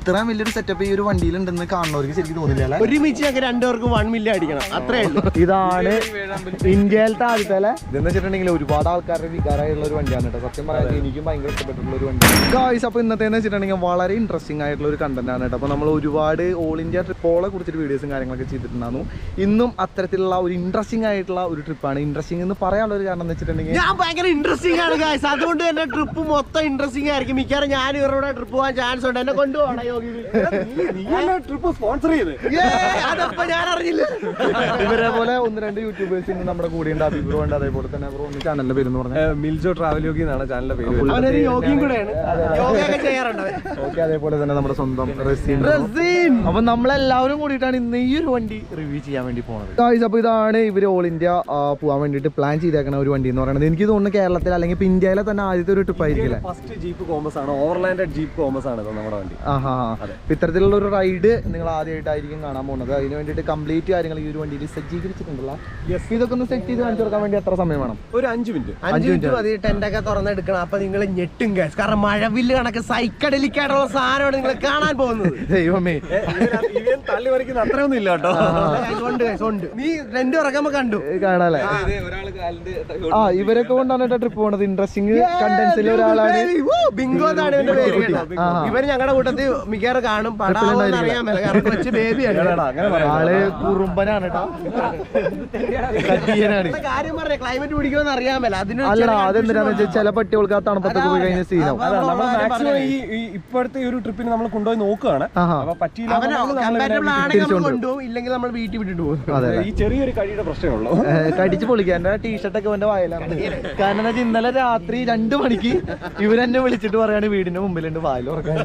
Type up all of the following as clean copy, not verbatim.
ഇത്രയും വലിയൊരു സെറ്റപ്പ് ഈ ഒരു വണ്ടിയിലുണ്ടെന്ന് കാണുന്നവർക്ക് ശരിക്കും തോന്നില്ല. ഒരുമിച്ച് ഞങ്ങൾക്ക് രണ്ടുപേർക്കും 1 മില്യൺ അടിക്കണം, അത്രേ ഉള്ളൂ. ഇതാണ് ഇന്ത്യയിലത്തെ ആദ്യത്തെ ഇതെന്ന് വെച്ചിട്ടുണ്ടെങ്കിൽ ഒരുപാട് ആൾക്കാരുടെ വികാരമായിട്ടുള്ള ഒരു വണ്ടിയാണ് കേട്ടോ. സത്യം പറയാൻ എനിക്കും ഭയങ്കര ഇഷ്ടപ്പെട്ടുള്ള ഒരു വണ്ടി ഗായ്സ്. അപ്പോൾ ഇന്നത്തെ വെച്ചിട്ടുണ്ടെങ്കിൽ വളരെ ഇൻട്രസ്റ്റിംഗ് ആയിട്ടുള്ള ഒരു കണ്ടന്റ് ആണ് കേട്ടോ. അപ്പോൾ നമ്മൾ ഒരുപാട് ഓൾ ഇന്ത്യ ട്രിപ്പോളെ കുറിച്ചിട്ട് വീഡിയോസും കാര്യങ്ങളൊക്കെ ചെയ്തിട്ടുണ്ടായിരുന്നു. ഇന്നും അത്തരത്തിലുള്ള ഒരു ഇൻട്രസ്റ്റിംഗ് ആയിട്ടുള്ള ഒരു ട്രിപ്പാണ്. ഇൻട്രസ്റ്റിംഗ് എന്ന് പറയാനുള്ള ഒരു കാരണം എന്ന് വെച്ചിട്ടുണ്ടെങ്കിൽ ഞാൻ ഭയങ്കര ഇൻട്രസ്റ്റിംഗ് ആണ് ഗായ്സ്. അതുകൊണ്ട് തന്നെ ട്രിപ്പ് മൊത്തം ഇൻട്രസ്റ്റിംഗ് ആയിരിക്കും. മിക്കവാറും ഞാൻ ഇവരോട് ട്രിപ്പ് പോകാൻ ചാൻസ് ഉണ്ട്. എന്നെ കൊണ്ടുപോകണം യോഗി. ട്രിപ്പ് സ്പോൺസർ ചെയ്ത് അതപ്പോ ഞാൻ അറിഞ്ഞില്ല. ഇവരെ പോലെ 1-2 യൂട്യൂബേഴ്സ് ഇന്ന് നമ്മുടെ കൂടെ ഉണ്ട്. അഭിപ്രായം ഉണ്ട്. അതേപോലെ തന്നെ ചാനലിന്റെ പേര് എന്ന് പറഞ്ഞാൽ മിൽജോ ട്രാവൽ യോഗി എന്നാണ് ചാനലിന്റെ പേര്. അവനൊരു യോഗിയും കൂടെയാണ്, യോഗയൊക്കെ ചെയ്യാറുണ്ട്. ഓക്കെ, അതേപോലെ തന്നെ നമ്മുടെ സ്വന്തം റസീൻ. അപ്പൊ നമ്മളെല്ലാവരും കൂടിയിട്ടാണ് ഇന്ന് ഈ ഒരു വണ്ടി റിവ്യൂ ചെയ്യാൻ വേണ്ടി പോകുന്നത് ഗായ്സ്. അപ്പൊ ഇതാണ് ഇവര് ഓൾ ഇന്ത്യ പോകാൻ വേണ്ടിയിട്ട് പ്ലാൻ ചെയ്തേക്കണ ഒരു വണ്ടി എന്ന് പറയുന്നത്. എനിക്ക് തോന്നുന്നു കേരളത്തിൽ അല്ലെങ്കിൽ ഇപ്പൊ ഇന്ത്യയിലെ തന്നെ ആദ്യത്തെ ഒരു ട്രിപ്പ് ആയിരിക്കില്ല. ഫസ്റ്റ് ജീപ്പ് കോമസ് ആണ്, ഓവർലാൻഡ് ജീപ്പ് കോമസ് ആണ് നമ്മുടെ വണ്ടി. ഇത്തരത്തിലുള്ള ഒരു റൈഡ് നിങ്ങൾ ആദ്യമായിട്ടായിരിക്കും കാണാൻ പോകുന്നത്. അതിന് വേണ്ടിയിട്ട് കംപ്ലീറ്റ് കാര്യങ്ങൾ ഈ ഒരു വണ്ടിയിൽ സജ്ജീകരിച്ചിട്ടുണ്ടല്ലോ. ഇതൊക്കെ ഒന്ന് സെറ്റ് ചെയ്ത് കാണിച്ചു കൊടുക്കാൻ വേണ്ടി എത്ര സമയം വേണം? ഒരു 5 മിനിറ്റ്. 5 മിനിറ്റ് മതി ടെന്റൊക്കെ തുറന്നെടുക്കണം. അപ്പൊ നിങ്ങൾ ഞെട്ടും ഗൈസ്. കാരണം മഴവില്ല് കണക്ക് സൈക്കഡലിക്കായിട്ടുള്ള സാധനമാണ് നിങ്ങൾ കാണാൻ പോകുന്നത്. ദൈവമേ, തള്ളി വരയ്ക്കുന്ന അത്രയൊന്നും ഇല്ല കേട്ടോ. നീ 2 ഇറക്കുമ്പോ കണ്ടു കാണാല്ലേ? ഇവരൊക്കെ കൊണ്ടാണ് കേട്ടോ ട്രിപ്പ് പോണത്. ഇൻട്രസ്റ്റിംഗ് കണ്ടന്റ്സിൽ ഒരാളാണ് ബിങ്കോ എന്നാണ് ഇവന്റെ പേര്. ഇവര് ഞങ്ങളുടെ കൂട്ടത്തിൽ മിക്കവാറും കാണും. പടാവെന്ന് അറിയാൻ മേല, കാരണം കൊച്ചു ബേബിയാണ്. ആള് കുറുമ്പനാണ് കേട്ടോ. കാര്യം പറഞ്ഞ ക്ലൈമറ്റ് പിടിക്കുമെന്ന് അറിയാൻ മേല. അല്ലടാ, അതെന്തിനാന്ന് വെച്ചാൽ ചില പട്ടികൾക്ക് ആ തണുപ്പത്തൊക്കെ പോയി കഴിഞ്ഞ സീനാവും. മാക്സിമം ഇപ്പോഴത്തെ ഒരു ട്രിപ്പിന് നമ്മൾ കൊണ്ടുപോയി നോക്കുകയാണ്. കൊണ്ടുപോകും, ഇല്ലെങ്കിൽ നമ്മൾ വീട്ടിൽ വിട്ടിട്ട് പോകും. ഈ ചെറിയൊരു കഴിയുടെ പ്രശ്നമേ ഉള്ളൂ. കടിച്ചു പൊളിക്കാൻ എന്റെ ടീഷർട്ടൊക്കെ എന്റെ വായിലാണ്. കാരണം എന്താ വെച്ചാൽ ഇന്നലെ രാത്രി 2 മണിക്ക് ഇവരെന്നെ വിളിച്ചിട്ട് പറയാണ് വീടിന്റെ മുമ്പിലുണ്ട് വായിൽ ഉറക്കാൻ.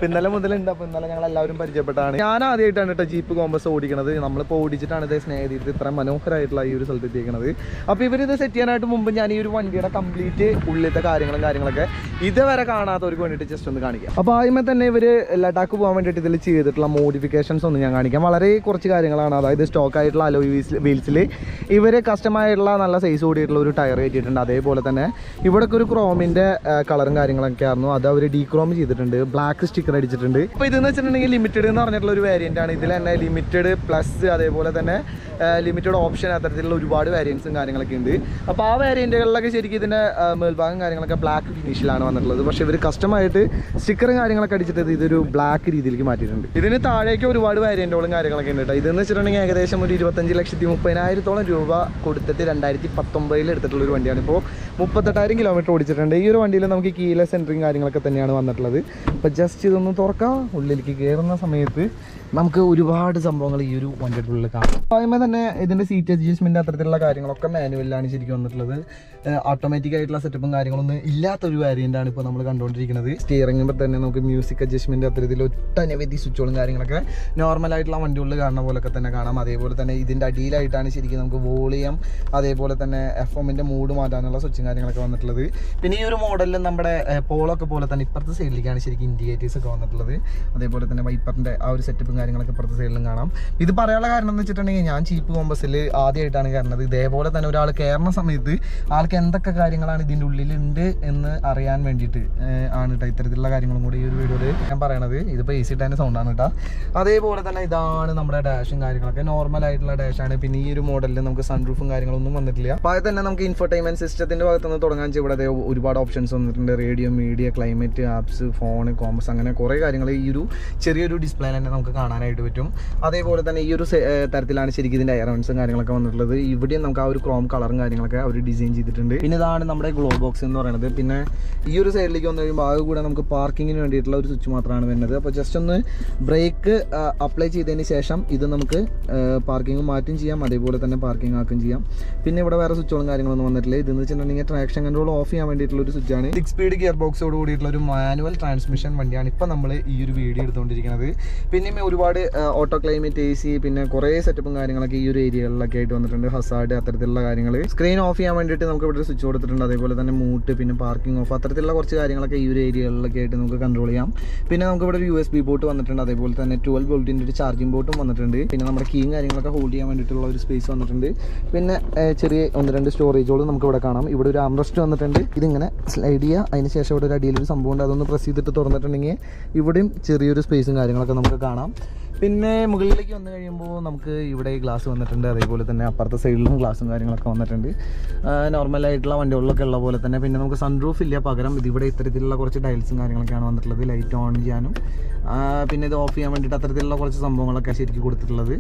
ഇന്നലെ മുതലുണ്ട്. അപ്പൊ ഇന്നലെ ഞങ്ങൾ എല്ലാവരും പരിചയപ്പെട്ടാണ്. ഞാൻ ആദ്യമായിട്ടാണ് കേട്ടോ ജീപ്പ് കോമ്പസ് ഓടിക്കണത്. നമ്മളിപ്പോൾ ഓടിച്ചിട്ടാണ് ഇത് സ്നേഹിതത്തിൽ ഇത്ര മനോഹരമായിട്ടുള്ള ഈ ഒരു സ്ഥലത്ത് എത്തിയിരിക്കുന്നത്. അപ്പോൾ ഇവരിത് സെറ്റ് ചെയ്യാനായിട്ട് മുമ്പ് ഞാൻ ഈ ഒരു വണ്ടിയുടെ കംപ്ലീറ്റ് ഉള്ളിലത്തെ കാര്യങ്ങളൊക്കെ ഇതുവരെ കാണാത്തവർക്ക് വേണ്ടിയിട്ട് ജസ്റ്റ് ഒന്ന് കാണിക്കാം. അപ്പോൾ ആദ്യമേ തന്നെ ഇവർ ലഡാക്ക് പോകാൻ വേണ്ടിയിട്ട് ഇതിൽ ചെയ്തിട്ടുള്ള മോഡിഫിക്കേഷൻസ് ഒന്ന് ഞാൻ കാണിക്കാം. വളരെ കുറച്ച് കാര്യങ്ങളാണ്. അതായത് സ്റ്റോക്ക് ആയിട്ടുള്ള അലോയ് വീൽസിൽ ഇവർ കസ്റ്റമായിട്ടുള്ള നല്ല സൈസ് കൂടിയിട്ടുള്ള ഒരു ടയർ കയറ്റിയിട്ടുണ്ട്. അതേപോലെ തന്നെ ഇവിടൊക്കെ ഒരു ക്രോമിൻ്റെ കളറും കാര്യങ്ങളൊക്കെ ആയിരുന്നു. അത് അവർ ഡീക്രോം ചെയ്തിട്ടുണ്ട്. ബ്ലാക്ക് സ്റ്റിക്കർ അടിച്ചിട്ടുണ്ട്. അപ്പോൾ ഇതെന്ന് വെച്ചിട്ടുണ്ടെങ്കിൽ ലിമിറ്റഡ് എന്ന് പറഞ്ഞിട്ടുള്ള ഒരു വേരിയൻ്റ് ആണ്. ഇതിൽ തന്നെ ലിമിറ്റഡ് പ്ലസ് അതേപോലെ തന്നെ ലിമിറ്റഡ് ഓപ്ഷൻ അത്തരത്തിലുള്ള ഒരുപാട് വേരിയൻസും കാര്യങ്ങളൊക്കെ ഉണ്ട്. അപ്പോൾ ആ വേരിയൻറ്റുകളിലൊക്കെ ശരിക്കും ഇതിൻ്റെ മേൽഭാഗം കാര്യങ്ങളൊക്കെ ബ്ലാക്ക് ഫിനിഷിലാണ് വന്നിട്ടുള്ളത്. പക്ഷേ ഇവർ കസ്റ്റമായിട്ട് സ്റ്റിക്കറും കാര്യങ്ങളൊക്കെ അടിച്ചിട്ട് ഇതൊരു ബ്ലാക്ക് രീതിയിലേക്ക് മാറ്റിയിട്ടുണ്ട്. ഇതിന് താഴേക്ക് ഒരുപാട് വേരിയൻറ്റുകളും കാര്യങ്ങളൊക്കെ ഉണ്ട് കേട്ടോ. ഇതെന്ന് വെച്ചിട്ടുണ്ടെങ്കിൽ ഏകദേശം ഒരു 25,30,000 രൂപ കൊടുത്തിട്ട് 2019 എടുത്തിട്ടുള്ള ഒരു വണ്ടിയാണ്. ഇപ്പോൾ 38,000 കിലോമീറ്റർ ഓടിച്ചിട്ടുണ്ട്. ഈ ഒരു വണ്ടിയിൽ നമുക്ക് കീലെസ് എൻട്രിയും കാര്യങ്ങളൊക്കെ തന്നെയാണ് വന്നിട്ടുള്ളത്. അപ്പോൾ ജസ്റ്റ് ഇതൊന്ന് തുറക്കാം. ഉള്ളിലേക്ക് കയറുന്ന സമയത്ത് നമുക്ക് ഒരുപാട് സംഭവങ്ങൾ ഈ ഒരു വണ്ടിയുടെ ഉള്ളിൽ കാണാം. ആദ്യമേ തന്നെ ഇതിൻ്റെ സീറ്റ് അഡ്ജസ്റ്റ്മെൻറ്റ് അത്തരത്തിലുള്ള കാര്യങ്ങളൊക്കെ മാനുവലാണ് ശരിക്കും വന്നിട്ടുള്ളത്. ഓട്ടോമാറ്റിക് ആയിട്ടുള്ള സെറ്റപ്പും കാര്യങ്ങളൊന്നും ഇല്ലാത്തൊരു വേരിയൻ്റാണ് ഇപ്പോൾ നമ്മൾ കണ്ടുകൊണ്ടിരിക്കുന്നത്. സ്റ്റിയറിംഗിൽ തന്നെ നമുക്ക് മ്യൂസിക് അഡ്ജസ്റ്റ്മെൻറ്റ് അത്തരത്തിൽ ഒട്ടനവധി സ്വിച്ചുകളും കാര്യങ്ങളൊക്കെ നോർമലായിട്ടുള്ള വണ്ടികളിൽ കാണുന്ന പോലൊക്കെ തന്നെ കാണാം. അതേപോലെ തന്നെ ഇതിൻ്റെ അടിയിലായിട്ടാണ് ശരിക്കും നമുക്ക് വോളിയം അതേപോലെ തന്നെ FM-ൻ്റെ മൂഡ് മാറ്റാനുള്ള സ്വിച്ചും കാര്യങ്ങളൊക്കെ വന്നിട്ടുള്ളത്. പിന്നെ ഈ ഒരു മോഡലിൽ നമ്മുടെ പോളൊക്കെ പോലെ തന്നെ ഇപ്പുറത്തെ സൈഡിലേക്കാണ് ശരിക്കും ഇൻഡിക്കേറ്റേഴ്സ് ഒക്കെ വന്നിട്ടുള്ളത്. അതേപോലെ തന്നെ വൈപ്പറിൻ്റെ ആ ഒരു സെറ്റപ്പും കാര്യങ്ങളൊക്കെ ഇപ്പുറത്തെ സൈഡിലും കാണാം. ഇത് പറയാനുള്ള കാരണം എന്ന് വെച്ചിട്ടുണ്ടെങ്കിൽ ഞാൻ ചീപ്പ് കോമ്പസിൽ ആദ്യമായിട്ടാണ് കയറുന്നത്. ഇതേപോലെ തന്നെ ഒരാൾ കയറുന്ന സമയത്ത് ആൾക്ക് എന്തൊക്കെ കാര്യങ്ങളാണ് ഇതിൻ്റെ ഉള്ളിലുണ്ട് എന്ന് അറിയാൻ വേണ്ടിയിട്ട് ആണ് കേട്ടോ ഇത്തരത്തിലുള്ള കാര്യങ്ങളും കൂടി ഈ ഒരു വീഡിയോയിൽ ഞാൻ പറയണത്. ഇതിപ്പോൾ AC ടാൻ്റെ സൗണ്ടാണ് കേട്ടോ. അതേപോലെ തന്നെ ഇതാണ് നമ്മുടെ ഡാഷും കാര്യങ്ങളൊക്കെ നോർമൽ ആയിട്ടുള്ള ഡാഷാണ്. പിന്നെ ഈ ഒരു മോഡലിൽ നമുക്ക് സൺറൂഫും കാര്യങ്ങളൊന്നും വന്നിട്ടില്ല. അപ്പോൾ അത് തന്നെ നമുക്ക് ഇൻഫോർടൈൻമെൻറ്റ് സിസ്റ്റത്തിൻ്റെ ഭാഗത്തുനിന്ന് തുടങ്ങാൻ ഇവിടെ ഒരുപാട് ഓപ്ഷൻസ് വന്നിട്ടുണ്ട്. Radio, media, climate, apps, phone, compass, അങ്ങനെ കുറേ കാര്യങ്ങൾ ഈ ഒരു ചെറിയൊരു ഡിസ്പ്ലേയിൽ തന്നെ നമുക്ക് കാണാനായിട്ട് പറ്റും. അതേപോലെ തന്നെ ഈ ഒരു തരത്തിലാണ് ശരിക്കും ഇതിൻ്റെ എയർവൻസും കാര്യങ്ങളൊക്കെ വന്നിട്ടുള്ളത്. ഇവിടെയും നമുക്ക് ആ ഒരു ക്രോം കളറും കാര്യങ്ങളൊക്കെ അവർ ഡിസൈൻ ചെയ്തിട്ടുണ്ട്. പിന്നെ ഇതാണ് നമ്മുടെ ഗ്ലോ ബോക്സ് എന്ന് പറയുന്നത്. പിന്നെ ഈ ഒരു സൈഡിലേക്ക് വന്നു കഴിയുമ്പോൾ ആകെ കൂടെ നമുക്ക് പാർക്കിങ്ങിന് വേണ്ടിയിട്ടുള്ള ഒരു സ്വിച്ച് മാത്രമാണ് വരുന്നത്. അപ്പോൾ ജസ്റ്റ് ഒന്ന് ബ്രേക്ക് അപ്ലൈ ചെയ്തതിന് ശേഷം ഇത് നമുക്ക് പാർക്കിംഗ് മാറ്റും ചെയ്യാം, അതേപോലെ തന്നെ പാർക്കിംഗ് ആക്കുകയും ചെയ്യാം. പിന്നെ ഇവിടെ വേറെ സ്വിച്ചുകളും കാര്യങ്ങളൊന്നും വന്നിട്ടില്ല. ഇതെന്ന് വെച്ചിട്ടുണ്ടെങ്കിൽ ട്രാക്ഷൻ കൺട്രോൾ ഓഫ് ചെയ്യാൻ വേണ്ടിയിട്ടുള്ള ഒരു സ്വിച്ചാണ്. 6 സ്പീഡ് ഗിയർ ബോക്സോട് കൂടിയിട്ടുള്ള ഒരു മാനുവൽ ട്രാൻസ്മിഷൻ വണ്ടിയാണ് ഇപ്പോൾ നമ്മൾ ഈ ഒരു വീഡിയോ എടുത്തുകൊണ്ടിരിക്കുന്നത്. പിന്നെ ഒരുപാട് ഓട്ടോ ക്ലൈമറ്റ്, AC, പിന്നെ കുറേ സെറ്റപ്പും കാര്യങ്ങളൊക്കെ ഈ ഒരു ഏരിയകളിലൊക്കെ ആയിട്ട് വന്നിട്ടുണ്ട്. ഹസാർഡ് അത്തരത്തിലുള്ള കാര്യങ്ങൾ. സ്ക്രീൻ ഓഫ് ചെയ്യാൻ വേണ്ടിയിട്ട് നമുക്ക് ഇവിടെ സ്വിച്ച് കൊടുത്തിട്ടുണ്ട്. അതേപോലെ തന്നെ മൂട്ട്, പിന്നെ പാർക്കിംഗ് ഓഫ്, അത്തരത്തിലുള്ള കുറച്ച് കാര്യങ്ങളൊക്കെ ഈ ഒരു ഏരിയകളിലൊക്കെ ആയിട്ട് നമുക്ക് കൺട്രോൾ ചെയ്യാം. പിന്നെ നമുക്ക് ഇവിടെ ഒരു USB പോർട്ട് വന്നിട്ടുണ്ട്. അതേപോലെ തന്നെ 12 വോൾട്ടിൻ്റെ ഒരു ചാർജിംഗ് പോർട്ടും വന്നിട്ടുണ്ട്. പിന്നെ നമ്മുടെ കീയും കാര്യങ്ങളൊക്കെ ഹോൾഡ് ചെയ്യാൻ വേണ്ടിയിട്ടുള്ള ഒരു സ്പേസ് വന്നിട്ടുണ്ട്. പിന്നെ ചെറിയ 1-2 സ്റ്റോറേജുകളും നമുക്ക് ഇവിടെ കാണാം. ഇവിടെ ഒരു ആംറസ്റ്റ് വന്നിട്ടുണ്ട്. ഇതിങ്ങനെ സ്ലൈഡ് ചെയ്യുക. അതിന് ശേഷം ഇവിടെ ഒരു അടിയിലൊരു സംഭവം ഉണ്ട്. അതൊന്ന് പ്രസ് ചെയ്തിട്ട് തുറന്നിട്ടുണ്ടെങ്കിൽ ഇവിടെയും ചെറിയൊരു സ്പേസും കാര്യങ്ങളൊക്കെ നമുക്ക് കാണാം. പിന്നെ മുകളിലേക്ക് വന്നു കഴിയുമ്പോൾ നമുക്ക് ഇവിടെ ഗ്ലാസ് വന്നിട്ടുണ്ട്. അതേപോലെ തന്നെ അപ്പുറത്തെ സൈഡിലും ഗ്ലാസും കാര്യങ്ങളൊക്കെ വന്നിട്ടുണ്ട്. നോർമലായിട്ടുള്ള വണ്ടികളിലൊക്കെ ഉള്ള പോലെ തന്നെ. പിന്നെ നമുക്ക് സൺറൂഫ് ഇല്ല, പകരം ഇതിവിടെ ഇത്തരത്തിലുള്ള കുറച്ച് ടൈൽസും കാര്യങ്ങളൊക്കെയാണ് വന്നിട്ടുള്ളത്. ലൈറ്റ് ഓൺ ചെയ്യാനും പിന്നെ ഇത് ഓഫ് ചെയ്യാൻ വേണ്ടിയിട്ട് അത്തരത്തിലുള്ള കുറച്ച് സംഭവങ്ങളൊക്കെ ശരിക്കും കൊടുത്തിട്ടുള്ളത്.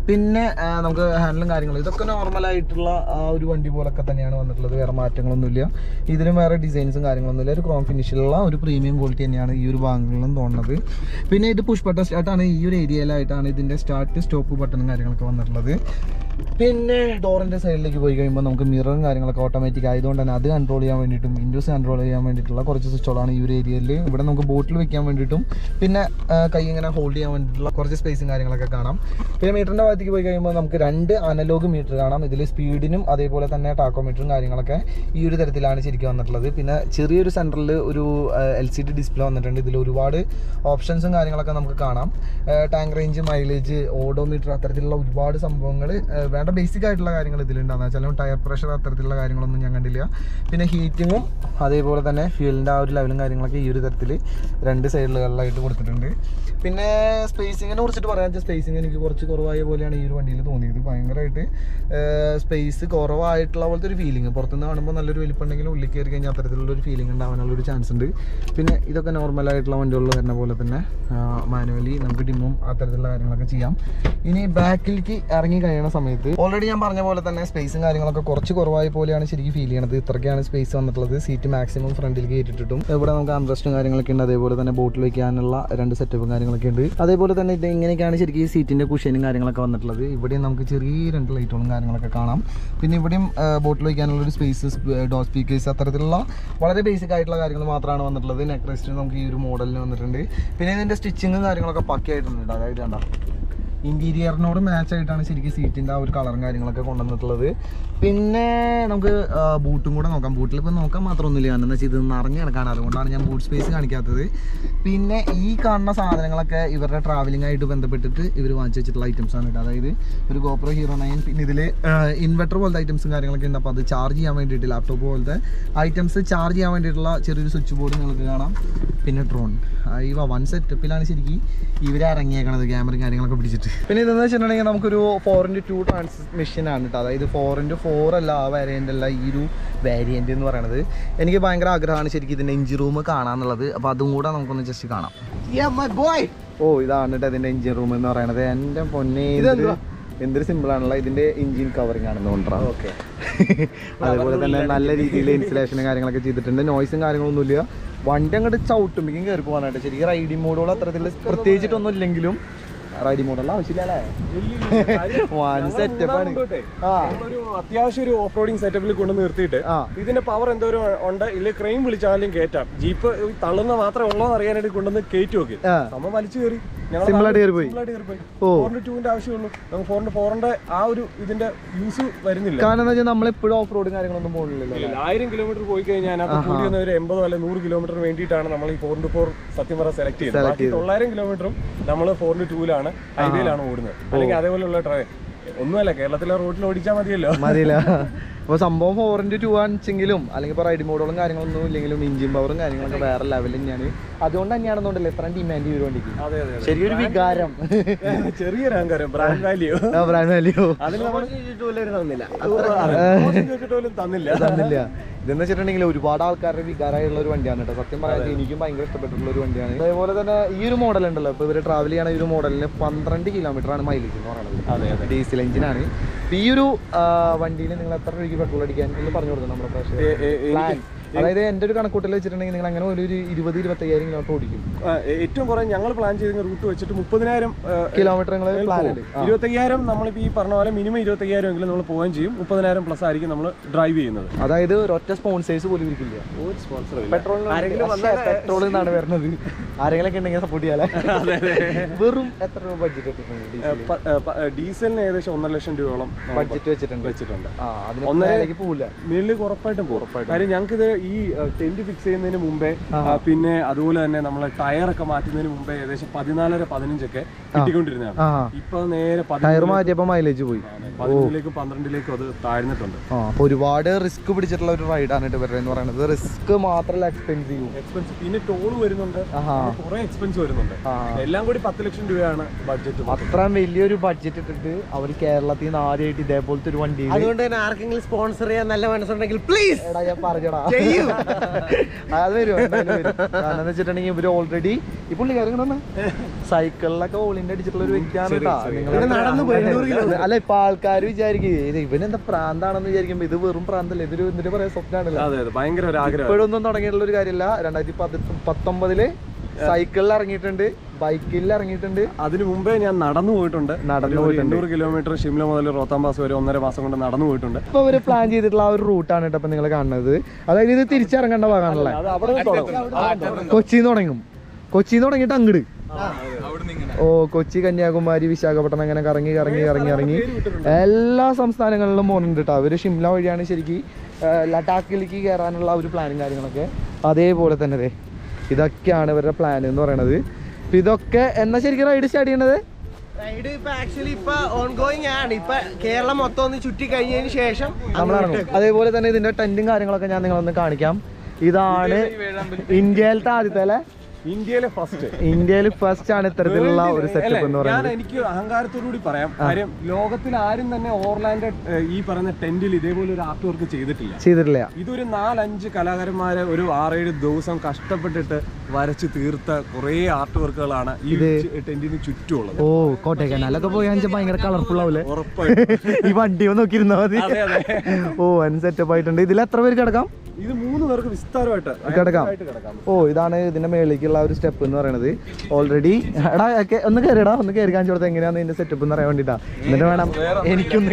പിന്നെ നമുക്ക് ഹാൻഡിലും കാര്യങ്ങളും ഇതൊക്കെ നോർമലായിട്ടുള്ള ആ ഒരു വണ്ടി പോലൊക്കെ തന്നെയാണ് വന്നിട്ടുള്ളത്. വേറെ മാറ്റങ്ങളൊന്നുമില്ല. ഇതിലും വേറെ ഡിസൈൻസും കാര്യങ്ങളൊന്നുമില്ല. ഒരു ക്രോം ഫിനിഷിലുള്ള ഒരു പ്രീമിയം ക്വാളിറ്റി തന്നെയാണ് ഈ ഒരു ഭാഗങ്ങളിലും തോന്നുന്നത്. പിന്നെ ഇത് പുഷ് ബട്ടൺ സ്റ്റാർട്ടാണ്. ഈ ഒരു ഏരിയയിലായിട്ടാണ് ഇതിൻ്റെ സ്റ്റാർട്ട് സ്റ്റോപ്പ് ബട്ടണും കാര്യങ്ങളൊക്കെ വന്നിട്ടുള്ളത്. പിന്നെ ഡോറിൻ്റെ സൈഡിലേക്ക് പോയി കഴിയുമ്പോൾ നമുക്ക് മിററും കാര്യങ്ങളൊക്കെ ഓട്ടോമാറ്റിക് ആയതുകൊണ്ട് തന്നെ അത് കൺട്രോൾ ചെയ്യാൻ വേണ്ടിയിട്ടും വിൻഡോസ് കൺട്രോൾ ചെയ്യാൻ വേണ്ടിയിട്ടുള്ള കുറച്ച് സ്വിച്ചുകളാണ് ഈ ഒരു ഏരിയയിൽ. ഇവിടെ നമുക്ക് ബോട്ടിൽ വെക്കാൻ വേണ്ടിയിട്ടും പിന്നെ കൈ ഇങ്ങനെ ഹോൾഡ് ചെയ്യാൻ വേണ്ടിയിട്ടുള്ള കുറച്ച് സ്പേസും കാര്യങ്ങളൊക്കെ കാണാം. പിന്നെ മീറ്ററിൻ്റെ ഭാഗത്തേക്ക് പോയി കഴിയുമ്പോൾ നമുക്ക് 2 അനലോഗ് മീറ്റർ കാണാം. ഇതിൽ സ്പീഡിനും അതേപോലെ തന്നെ ടാക്കോമീറ്ററും കാര്യങ്ങളൊക്കെ ഈ ഒരു തരത്തിലാണ് ശരിക്കും വന്നിട്ടുള്ളത്. പിന്നെ ചെറിയൊരു സെൻറ്ററിൽ ഒരു LCD ഡിസ്പ്ലേ വന്നിട്ടുണ്ട്. ഇതിൽ ഒരുപാട് ഓപ്ഷൻസും കാര്യങ്ങളൊക്കെ നമുക്ക് കാണാം. ടാങ്ക് റേഞ്ച്, മൈലേജ്, ഓഡോമീറ്റർ, അത്തരത്തിലുള്ള ഒരുപാട് സംഭവങ്ങൾ വേണ്ട ബേസിക് ആയിട്ടുള്ള കാര്യങ്ങൾ ഇതിലുണ്ടാകുന്ന വെച്ചാൽ ടയർ പ്രഷർ അത്തരത്തിലുള്ള കാര്യങ്ങളൊന്നും ഞാൻ കണ്ടില്ല. പിന്നെ ഹീറ്റിങ്ങും അതേപോലെ തന്നെ ഫ്യൂലിൻ്റെ ആ ഒരു ലെവലും കാര്യങ്ങളൊക്കെ ഈ ഒരു തരത്തിൽ 2 സൈഡിലുകളിലായിട്ട് കൊടുത്തിട്ടുണ്ട്. പിന്നെ സ്പേസിങ്ങിനെ കുറിച്ചിട്ട് പറയാൻ വെച്ചാൽ സ്പേസിങ് എനിക്ക് കുറച്ച് കുറവായ പോലെയാണ് ഈ ഒരു വണ്ടിയിൽ തോന്നിയത്. ഭയങ്കരമായിട്ട് സ്പേസ് കുറവായിട്ടുള്ള പോലത്തെ ഒരു ഫീലിംഗ്. പുറത്തുനിന്ന് കാണുമ്പോൾ നല്ലൊരു വലിപ്പമുണ്ടെങ്കിലും ഉള്ളിൽ കയറി കഴിഞ്ഞാൽ അത്തരത്തിലുള്ളൊരു ഫീലിംഗ് ഉണ്ടാവാനുള്ളൊരു ചാൻസ് ഉണ്ട്. പിന്നെ ഇതൊക്കെ നോർമലായിട്ടുള്ള വണ്ടികളിൽ വരുന്ന പോലെ തന്നെ മാനുവലി നമുക്ക് ഡിമ്മും അത്തരത്തിലുള്ള കാര്യങ്ങളൊക്കെ ചെയ്യാം. ഇനി ബാക്കിലേക്ക് ഇറങ്ങി കഴിയുന്ന സമയത്ത് ഓൾറെഡി ഞാൻ പറഞ്ഞ പോലെ തന്നെ സ്പേസും കാര്യങ്ങളൊക്കെ കുറച്ച് കുറവായ പോലെയാണ് ശരിക്കും ഫീൽ ചെയ്യണത്. ഇത്രയ്ക്കാണ് സ്പേസ് വന്നിട്ടുള്ളത്. സീറ്റ് മാക്സിമം ഫ്രണ്ടിലേക്ക് കയറ്റിട്ടും ഇവിടെ നമുക്ക് ആംറസ്റ്റും കാര്യങ്ങളൊക്കെ ഉണ്ട്. അതേപോലെ തന്നെ ബോട്ടിൽ വയ്ക്കാനുള്ള 2 സെറ്റപ്പും കാര്യങ്ങളൊക്കെ ഉണ്ട്. അതേപോലെ തന്നെ ഇത് ഇങ്ങനെയൊക്കെയാണ് ശരിക്കും ഈ സീറ്റിൻ്റെ കുഷ്യനും കാര്യങ്ങളൊക്കെ വന്നിട്ടുള്ളത്. ഇവിടെയും നമുക്ക് ചെറിയ 2 ലൈറ്റുകളും കാര്യങ്ങളൊക്കെ കാണാം. പിന്നെ ഇവിടെയും ബോട്ടിൽ വയ്ക്കാനുള്ളൊരു സ്പേസ്, ഡോർ സ്പീക്കേഴ്സ്, അത്തരത്തിലുള്ള വളരെ ബേസിക് ആയിട്ടുള്ള കാര്യങ്ങൾ മാത്രമാണ് വന്നിട്ടുള്ളത്. നെക്ക് റെസ്റ്റിന് നമുക്ക് ഈ ഒരു മോഡലിന് വന്നിട്ടുണ്ട്. പിന്നെ ഇതിൻ്റെ സ്റ്റിച്ചിങ്ങും കാര്യങ്ങളൊക്കെ പക്കയായിട്ടുണ്ട്. അതായത് കണ്ട ഇൻറ്റീരിയറിനോട് മാച്ച് ആയിട്ടാണ് ശരിക്കും സീറ്റിൻ്റെ ആ ഒരു കളറും കാര്യങ്ങളൊക്കെ കൊണ്ടുവന്നിട്ടുള്ളത്. പിന്നെ നമുക്ക് ബൂട്ടും കൂടെ നോക്കാം. ബൂട്ടിൽ ഇപ്പോൾ നോക്കാൻ മാത്രമൊന്നുമില്ല. എന്താണെന്ന് വെച്ചാൽ ഇത് നിറഞ്ഞ് കിടക്കാണ്. അതുകൊണ്ടാണ് ഞാൻ ബൂട്ട് സ്പേസ് കാണിക്കാത്തത്. പിന്നെ ഈ കാണുന്ന സാധനങ്ങളൊക്കെ ഇവരുടെ ട്രാവലിംഗ് ആയിട്ട് ബന്ധപ്പെട്ടിട്ട് ഇവർ വാങ്ങിച്ച് വെച്ചിട്ടുള്ള ഐറ്റംസ് ആണ് കേട്ടോ. അതായത് ഒരു GoPro Hero 9, പിന്നെ ഇതിൽ ഇൻവെർട്ടർ പോലത്തെ ഐറ്റംസും കാര്യങ്ങളൊക്കെ ഉണ്ട്. അപ്പോൾ അത് ചാർജ് ചെയ്യാൻ വേണ്ടിയിട്ട് ലാപ്ടോപ്പ് പോലത്തെ ഐറ്റംസ് ചാർജ് ചെയ്യാൻ വേണ്ടിയിട്ടുള്ള ചെറിയൊരു സ്വിച്ച് ബോർഡ് നിങ്ങൾക്ക് കാണാം. പിന്നെ ഡ്രോൺ ഇവ 1 സെറ്റപ്പിലാണ് ശരിക്കും ഇവർ ഇറങ്ങിയേക്കണത്, ക്യാമറയും കാര്യങ്ങളൊക്കെ പിടിച്ചിട്ട്. പിന്നെ ഇതെന്ന് വെച്ചിട്ടുണ്ടെങ്കിൽ നമുക്കൊരു 4x2 ട്രാൻസ്മിഷൻ ആണ് കേട്ടോ. അതായത് 4x4 അല്ല ആ വേരിയൻ്റ് അല്ല, ഈ ഒരു വേരിയൻ്റ് എന്ന് പറയുന്നത്. എനിക്ക് ഭയങ്കര ആഗ്രഹമാണ് ശരിക്കും ഇതിൻ്റെ എഞ്ചിൻ റൂം കാണാമെന്നുള്ളത്. അപ്പോൾ അതും കൂടെ നമുക്കൊന്ന് ജസ്റ്റ് കാണാം. ഓ ഇതാണ് കേട്ടോ ഇതിൻ്റെ എഞ്ചിൻ റൂം എന്ന് പറയുന്നത്. എൻ്റെ പൊന്നെ എന്തൊരു സിമ്പിളാണല്ലോ. ഇതിൻ്റെ എഞ്ചിൻ കവറിങ് ആണെന്ന് കൊണ്ടാ. ഓക്കെ. അതേപോലെ തന്നെ നല്ല രീതിയിൽ ഇൻസ്റ്റലേഷനും കാര്യങ്ങളൊക്കെ ചെയ്തിട്ടുണ്ട്. നോയ്സും കാര്യങ്ങളൊന്നുമില്ല. വണ്ടി അങ്ങോട്ട് ചവിട്ടുമ്പോഴേക്കും കയറി പോകാനായിട്ട് ശരിക്കും റൈഡിങ് മോഡുകൾ അത്തരത്തിൽ പ്രത്യേകിച്ചിട്ടൊന്നും ഇല്ലെങ്കിലും റൈഡിങ് മോഡുള്ള ആവശ്യമില്ലല്ലേ. സെറ്റപ്പാണ്. അത്യാവശ്യം ഒരു ഓഫ് റോഡിങ് സെറ്റപ്പിൽ കൊണ്ട് നിർത്തിയിട്ട് ഇതിന്റെ പവർ എന്തോരം ഉണ്ട്, ഇല്ല ക്രെയിൻ വിളിച്ചാലും കയറ്റാം. ജീപ്പ് തള്ളുന്ന മാത്രമേ ഉള്ളൂ എന്ന് അറിയാനായിട്ട് കൊണ്ടുവന്ന് കയറ്റി നോക്കി നമ്മൾ വലിച്ചു കയറി. ആവശ്യമുള്ളൂ. നമുക്ക് 4x4 ആ ഒരു ഇതിന്റെ യൂസ് വരുന്നില്ല. കാരണം നമ്മളെപ്പോഴും ഓഫ് റോഡ് കാര്യങ്ങളൊന്നും പോകുന്നില്ലല്ലോ. 1000 കിലോമീറ്റർ പോയി കഴിഞ്ഞാൽ കൂടി വന്ന ഒരു 80 അല്ലെ 100 കിലോമീറ്റർ വേണ്ടിയിട്ടാണ് നമ്മൾ ഈ 4x4 സത്യം പറഞ്ഞാൽ സെലക്ട് ചെയ്യുന്നത്. ബാക്കി 900 കിലോമീറ്ററും നമ്മൾ 4x2 ഹൈവേയിലാണ് ഓടുന്നത്. അല്ലെങ്കിൽ അതേപോലെയുള്ള ട്രെയിൻ ഒന്നുമല്ല, കേരളത്തിലെ റോഡിൽ ഓടിച്ചാൽ മതിയല്ല. അപ്പോൾ സംഭവം 4x2 ആണെങ്കിലും അല്ലെങ്കിൽ ഇപ്പോൾ റൈഡിങ് മോഡുകളും കാര്യങ്ങളൊന്നും ഇല്ലെങ്കിലും എഞ്ചിൻ പവറും കാര്യങ്ങളൊക്കെ വേറെ ലെവലിൽ തന്നെയാണ്. അതുകൊണ്ട് തന്നെയാണെന്നുണ്ടല്ലോ എത്ര ഡിമാൻഡ് ചെയ്തൊരു വണ്ടിക്ക്. ശരിയൊരു വികാരം, ചെറിയൊരു അഹങ്കാരം, ബ്രാൻഡ് വാല്യൂ. അതിന് നമ്മൾ തന്നില്ല. ഇതെന്ന് വെച്ചിട്ടുണ്ടെങ്കിൽ ഒരുപാട് ആൾക്കാരുടെ വികാരമായുള്ള ഒരു വണ്ടിയാണ് കേട്ടോ. സത്യം പറയാൻ എനിക്കും ഭയങ്കര ഇഷ്ടപ്പെട്ടിട്ടുള്ള ഒരു വണ്ടിയാണ്. അതേപോലെ തന്നെ ഈ ഒരു മോഡൽ ഉണ്ടല്ലോ, ഇപ്പോൾ ഇവർ ട്രാവൽ ചെയ്യണ ഈ ഒരു മോഡലിന് 12 കിലോമീറ്ററാണ് മൈലേജ് എന്ന് പറയുന്നത്. ഡീസൽ എഞ്ചിനാണ്. ഈ ഒരു വണ്ടിയിൽ നിങ്ങൾ എത്ര രൂപയ്ക്ക് പെട്രോൾ അടിക്കാൻ എന്ന് പറഞ്ഞു കൊടുക്കണം നമ്മുടെ പ്രേക്ഷകർ. അതായത് എൻ്റെ ഒരു കണക്കൂട്ടൽ വെച്ചിട്ടുണ്ടെങ്കിൽ നിങ്ങൾ അങ്ങനെ ഒരു 20-25 കിലോമീറ്റർ ഓടിക്കും. ഏറ്റവും കുറേ ഞങ്ങൾ പ്ലാൻ ചെയ്ത റൂട്ട് വെച്ചിട്ട് 30,000 കിലോമീറ്റർ പ്ലാൻ. 25,000 നമ്മളിപ്പോൾ ഈ പറഞ്ഞ പോലെ മിനിമം 25,000 എങ്കിലും നമ്മൾ പോവുകയും ചെയ്യും. 30,000 പ്ലസ് ആയിരിക്കും നമ്മൾ ഡ്രൈവ് ചെയ്യുന്നത്. അതായത് ഒരൊറ്റ സ്പോൺസേഴ്സ് പോലും ഇരിക്കില്ല. ഒരു സ്പോൺസർ പെട്രോൾ എന്നാണ് വരുന്നത്. ആരെങ്കിലൊക്കെ ഉണ്ടെങ്കിൽ സപ്പോർട്ട് ചെയ്യാലേ. വെറും എത്ര രൂപ ബഡ്ജറ്റ്? ഡീസലിന് ഏകദേശം 1.5 ലക്ഷം രൂപയോളം ബഡ്ജറ്റ് വെച്ചിട്ടുണ്ട്. മേളിലേക്ക് ഉറപ്പായിട്ടും പോകും. കാര്യം ഞങ്ങൾക്ക് ഇത് ഈ ടെന്റ് ഫിക്സ് ചെയ്യുന്നതിന് മുമ്പേ പിന്നെ അതുപോലെ തന്നെ നമ്മളെ ടയറൊക്കെ മാറ്റുന്നതിന് മുമ്പേ ഏകദേശം 14-15 കിട്ടിക്കൊണ്ടിരുന്നതാണ്. ഇപ്പൊ നേരെ ടയർ മാറ്റിയപ്പോ മൈലേജ് പോയി 11ലേക്കും 12ലേക്കും അത് താഴ്ന്നിട്ടുണ്ട്. അപ്പൊ ഒരുപാട് റിസ്ക് പിടിച്ചിട്ടുള്ള ഒരു റൈഡാണ് ഇവരുടെ എന്ന് പറയുന്നത്. റിസ്ക് മാത്രമല്ല എക്സ്പെൻസീവ് പിന്നെ ടോൾ വരുന്നുണ്ട്, കുറെ എക്സ്പെൻസ് വരുന്നുണ്ട്. എല്ലാം കൂടി 10 ലക്ഷം രൂപയാണ് ബഡ്ജറ്റ്. അത്രയും വലിയൊരു ബഡ്ജറ്റ് ഇട്ടിട്ട് അവർ കേരളത്തിൽ നിന്ന് ആദ്യമായിട്ട് ഇതേപോലത്തെ ഒരു വണ്ടി. അതുകൊണ്ട് തന്നെ ആർക്കെങ്കിലും സ്പോൺസർ ചെയ്യാൻ നല്ല മനസ്സുണ്ടെങ്കിൽ പ്ലീസ് ഞാൻ പറഞ്ഞടാ അത് വരും. കാരണം എന്ന് വെച്ചിട്ടുണ്ടെങ്കിൽ ഇവര് ഓൾറെഡി ഈ പുള്ളിക്കാരൻ സൈക്കിളിലൊക്കെ ഓളിന്റെ അടിച്ചിട്ടുള്ള ഒരു വ്യക്തിയാണ് കേട്ടാ. അല്ല ഇപ്പൊ ആൾക്കാർ വിചാരിക്കും ഇവനെന്താ പ്രാന്താണെന്ന് വിചാരിക്കുമ്പോ ഇത് വെറും പ്രാന്തല്ലേ, ഇതൊരു എന്തിനു പറയാ സ്വപ്നമാണല്ലോ. ഭയങ്കര ഒരു ആഗ്രഹം. ഇപ്പോഴൊന്നും തുടങ്ങിയിട്ടുള്ള ഒരു കാര്യമില്ല. 2019 സൈക്കിളിൽ ഇറങ്ങിയിട്ടുണ്ട്, ബൈക്കിൽ ഇറങ്ങിയിട്ടുണ്ട്. അതിനു മുമ്പേ ഞാൻ നടന്നു പോയിട്ടുണ്ട്. 800 കിലോമീറ്റർ ഷിംല മുതൽ റോത്താം പാസ് വരെ 1.5 മാസം കൊണ്ട് നടന്നു പോയിട്ടുണ്ട്. ഇപ്പൊ അവര് പ്ലാൻ ചെയ്തിട്ടുള്ള ആ ഒരു റൂട്ടാണ് കേട്ടോ ഇപ്പൊ നിങ്ങൾ കാണുന്നത്. അതായത് ഇത് തിരിച്ചിറങ്ങേണ്ട ഭാഗമാണല്ലേ. കൊച്ചിന്ന് തുടങ്ങും, കൊച്ചിന്ന് തുടങ്ങിയിട്ട് അങ്ങട് കൊച്ചി, കന്യാകുമാരി, വിശാഖപട്ടണം അങ്ങനെ കറങ്ങി കറങ്ങി കറങ്ങി ഇറങ്ങി എല്ലാ സംസ്ഥാനങ്ങളിലും പോകുന്നുണ്ട് കേട്ടോ. അവര് ഷിംല വഴിയാണ് ശരിക്കും ലഡാക്കിലേക്ക് കയറാനുള്ള ഒരു പ്ലാനും കാര്യങ്ങളൊക്കെ. അതേപോലെ തന്നെ ഇതൊക്കെയാണ് ഇവരുടെ പ്ലാൻ എന്ന് പറയണത്. ഇതൊക്കെ എന്നാ ശരിക്കും റൈഡ് സ്റ്റാർട്ട് ചെയ്യണത്? റൈഡ് ഇപ്പൊ ആക്ച്വലി ഇപ്പൊ ഓൺഗോയിങ് ആണ്. ഇപ്പൊ കേരളം മൊത്തം ഒന്ന് ചുറ്റി കഴിഞ്ഞതിന് ശേഷം നമ്മളിറങ്ങും. അതേപോലെ തന്നെ ഇതിന്റെ ടെന്റും കാര്യങ്ങളൊക്കെ ഞാൻ നിങ്ങളൊന്ന് കാണിക്കാം. ഇതാണ് ഇന്ത്യയിലത്തെ ആദ്യത്തെ അല്ലെ, ഇന്ത്യയിൽ ഫസ്റ്റ് ആണ് ഇത്തരത്തിലുള്ള ഒരു സെറ്റപ്പ് എന്ന് പറയുന്നത്. എനിക്ക് അഹങ്കാരത്തോടുകൂടി പറയാം, കാര്യം ലോകത്തിൽ ആരും തന്നെ ഓർലാൻഡ് ഈ പറയുന്ന ടെന്റിൽ ഇതേപോലെ ഒരു ആർട്ട് വർക്ക് ചെയ്തിട്ടില്ല. ഇതൊരു 4-5 കലാകാരന്മാരെ ഒരു 6-7 ദിവസം കഷ്ടപ്പെട്ടിട്ട് വരച്ച് തീർത്ത കുറെ ആർട്ട് വർക്കുകളാണ് ഈ ടെന്റിന് ചുറ്റുമുള്ളത്. കോട്ടയക്കാനൊക്കെ പോയി ഭയങ്കര കളർഫുൾ ആവൂലേ ഈ വണ്ടി നോക്കിയിരുന്നാ മതി. സെറ്റപ്പ് ആയിട്ടുണ്ട്. ഇതിൽ എത്ര പേര് കിടക്കാം? ഇത് 3 പേർക്ക് വിസ്താരമായിട്ട് കിടക്കാം. ഇതാണ് ഇതിന്റെ മേളിലേക്കുള്ള ഒരു സ്റ്റെപ്പ് എന്ന് പറയുന്നത്. ഓൾറെഡി എടാ ഒന്ന് കയറിയടാ, ഒന്ന് കയറി കാണിച്ചു കൊടുത്താൽ എങ്ങനെയാണ് ഇതിന്റെ സെറ്റപ്പ് എന്ന് അറിയാൻ വേണ്ടിട്ടാ. എന്നിട്ട് വേണം എനിക്കൊന്ന്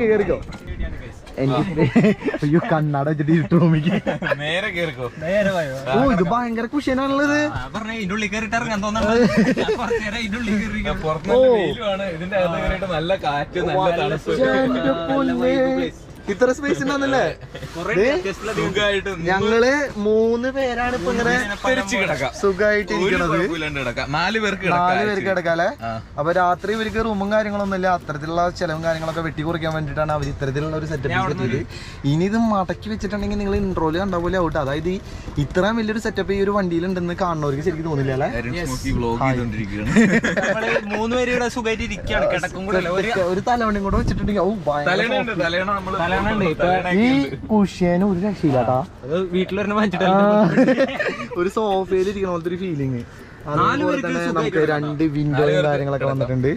കേറിക്കോ. അയ്യോ കണ്ണാട വെച്ചിട്ട് ഇരുട്ട് റൂമിക്ക്. ഇത് ഭയങ്കര കുഷ്യനാണുള്ളത്. നല്ല കാറ്റ്, നല്ല തണുപ്പ്. ഇത്ര സ്പേസ് ഉണ്ടാന്നല്ലേ. ഞങ്ങള് 3 പേരാണ് ഇപ്പൊ ഇങ്ങനെ സുഖമായിട്ട് ഇരിക്കണത്. 4 പേർക്ക് കിടക്കാം അല്ലെ. അപ്പൊ രാത്രി ഇവർക്ക് റൂമും കാര്യങ്ങളൊന്നും ഇല്ല. അത്തരത്തിലുള്ള ചെലവും കാര്യങ്ങളൊക്കെ വെട്ടി കുറിക്കാൻ വേണ്ടിട്ടാണ് അവർ ഇത്തരത്തിലുള്ള ഒരു സെറ്റപ്പ് ചെയ്തത്. ഇനി ഇത് മടക്കി വെച്ചിട്ടുണ്ടെങ്കിൽ നിങ്ങൾ ഇൻട്രോയില് കണ്ട പോലെ ആവട്ടെ. അതായത് ഇത്രയും വലിയൊരു സെറ്റപ്പ് ഈ ഒരു വണ്ടിയിലുണ്ടെന്ന് കാണുന്നവർക്ക് ശരിക്കും തോന്നില്ല അല്ലെ. ഒരു തലവണ്ടിയും കൂടെ വെച്ചിട്ടുണ്ടെങ്കിൽ ഈ കുഷ്യന് ഒരു രക്ഷയില്ലാട്ടാ. ഒരു സോഫയിൽ ഇരിക്കണ പോലത്തെ ഒരു ഫീലിങ്. അതുപോലെ തന്നെ നമുക്ക് 2 വിൻഡോയും കാര്യങ്ങളൊക്കെ വന്നിട്ടുണ്ട്.